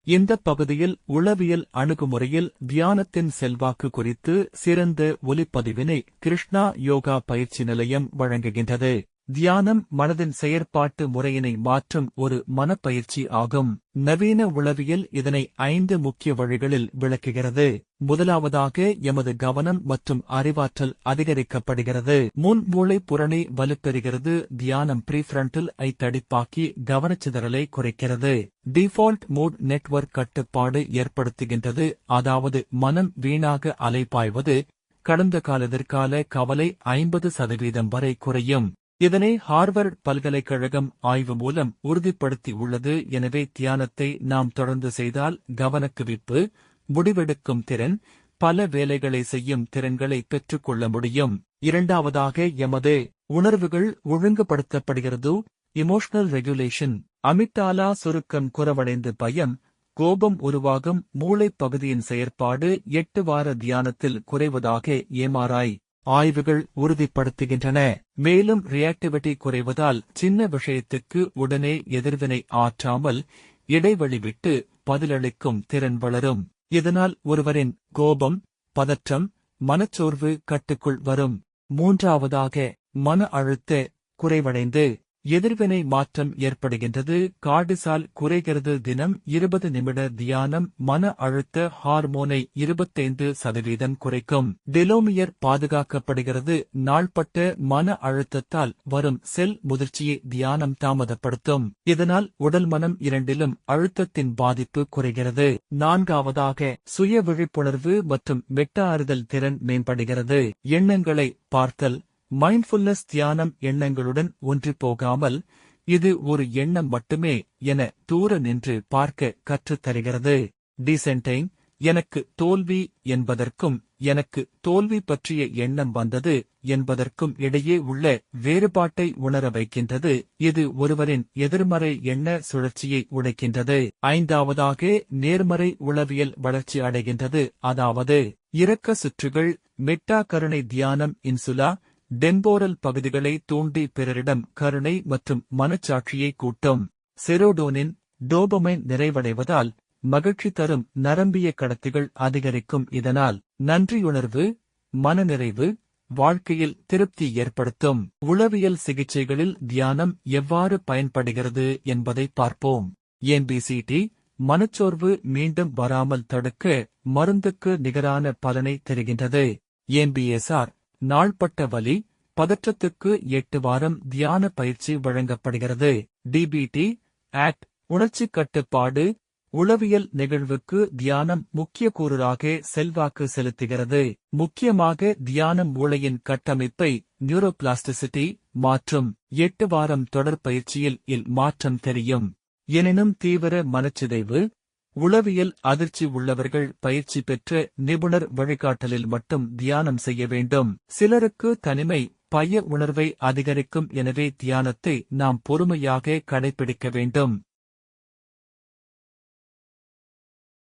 இந்த பகுதியில் உளவியல் அணுகுமுறையில் தியானத்தின் செல்வாக்கு குறித்து சிறந்த ஒலிப்பதிவினை கிருஷ்ணா யோகா பயிற்சி நிலையம் வழங்குகின்றது. தியானம் மனதின் செயற்பாட்டு முறையினை மாற்றும் ஒரு மனப்பயிற்சி ஆகும். நவீன உளவியல் இதனை 5 முக்கிய வழிகளில் விளக்குகிறது. முதலாவதாக, எமது கவனம் மற்றும் அறிவாற்றல் அதிகரிக்கப்படுகிறது. முன் மூளை புரணி வலுப்பெறுகிறது. தியானம் ப்ரீஃப்ரண்டல் ஐ தடிப்பாக்கி கவனச்சிதறலை குறைக்கிறது. டிஃபால்ட் மூட் நெட்வொர்க் கட்டுப்பாடு ஏற்படுத்துகின்றது. அதாவது மனம் வீணாக அலைபாய்வது கடந்த கால எதிர்கால கவலை 50% வரை குறையும். இதனை ஹார்வர்ட் பல்கலைக்கழகம் ஆய்வு மூலம் உறுதிப்படுத்தி உள்ளது. எனவே தியானத்தை நாம் தொடர்ந்து செய்தால் கவனக்குவிப்பு, முடிவெடுக்கும் திறன், பல வேலைகளை செய்யும் திறன்களை பெற்றுக்கொள்ள முடியும். இரண்டாவதாக, எமது உணர்வுகள் ஒழுங்குபடுத்தப்படுகிறது. Emotional regulation. அமிக்டாலா சுருக்கம் குறைவடைந்து பயம், கோபம் உருவாகும் மூளைப் பகுதியின் செயற்பாடு 8 வார தியானத்தில் குறைவதாக எம்ஆர்ஐ ஆய்வுகள் உறுதிப்படுத்துகின்றன. மேலும் ரியாக்டிவிட்டி குறைவதால் சின்ன விஷயத்துக்கு உடனே எதிர்வினை ஆற்றாமல் இடைவெளி விட்டு பதிலளிக்கும் திறன் வளரும். இதனால் ஒருவரின் கோபம், பதற்றம், மனச்சோர்வு கட்டுக்குள் வரும். மூன்றாவதாக, மன அழுத்த குறைவடைந்து எதிர்வினை மாற்றம் ஏற்படுகின்றது. கார்டிசால் குறைகிறது. தினம் 20 நிமிட தியானம் மன அழுத்த ஹார்மோனை 25% குறைக்கும். டெலோமியர் பாதுகாக்கப்படுகிறது. நாள்பட்ட மன அழுத்தத்தால் வரும் செல் முதிர்ச்சியை தியானம் தாமதப்படுத்தும். இதனால் உடல் மனம் இரண்டிலும் அழுத்தத்தின் பாதிப்பு குறைகிறது. நான்காவதாக, சுய விழிப்புணர்வு மற்றும் மெட்டா அறிதல் திறன் மேம்படுகிறது. எண்ணங்களை பார்த்தல். மைண்ட்ஃபுல்னஸ் தியானம் எண்ணங்களுடன் ஒன்றிப் போகாமல் இது ஒரு எண்ணம் மட்டுமே என தூர நின்று பார்க்க கற்றுத் தருகிறது. டிசென்டைன். எனக்கு தோல்வி என்பதற்கும் எனக்கு தோல்வி பற்றிய எண்ணம் வந்தது என்பதற்கும் இடையே உள்ள வேறுபாட்டை உணர வைக்கின்றது. இது ஒருவரின் எதிர்மறை எண்ண சுழற்சியை உடைக்கின்றது. ஐந்தாவதாக, நேர்மறை உளவியல் வளர்ச்சி அடைகின்றது. அதாவது இரக்க சுற்றுகள். மெட்டா கருணை தியானம் இன்சுலா டெம்போரல் பகுதிகளை தூண்டி பிறரிடம் கருணை மற்றும் மனச்சாட்சியை கூட்டும். செரோடோனின், டோபமைன் நிறைவடைவதால் மகிழ்ச்சி தரும் நரம்பிய கடத்திகள் அதிகரிக்கும். இதனால் நன்றியுணர்வு, மனநிறைவு, வாழ்க்கையில் திருப்தி ஏற்படுத்தும். உளவியல் சிகிச்சைகளில் தியானம் எவ்வாறு பயன்படுகிறது என்பதை பார்ப்போம். என்பிசிடி மனச்சோர்வு மீண்டும் வராமல் தடுக்க மருந்துக்கு நிகரான பலனை தருகின்றது. என்பிஎஸ்ஆர் நாள்பட்ட வலி, பதற்றத்துக்கு 8 வாரம் தியான பயிற்சி வழங்கப்படுகிறது. டிபிடி ஆக்ட் உணர்ச்சி கட்டுப்பாடு. உளவியல் நிகழ்வுக்கு தியானம் முக்கிய கூறாக செல்வாக்கு செலுத்துகிறது. முக்கியமாக தியானம் மூளையின் கட்டமைப்பை நியூரோபிளாஸ்டிசிட்டி மாற்றும். 8 வாரம் தொடர் பயிற்சியில் மாற்றம் தெரியும். எனினும் தீவிர மனச்சிதைவு, உளவியல் அதிர்ச்சி உள்ளவர்கள் பயிற்சி பெற்ற நிபுணர் வழிகாட்டலில் மட்டும் தியானம் செய்ய வேண்டும். சிலருக்கு தனிமை, பய உணர்வை அதிகரிக்கும். எனவே தியானத்தை நாம் பொறுமையாக கடைபிடிக்க வேண்டும்.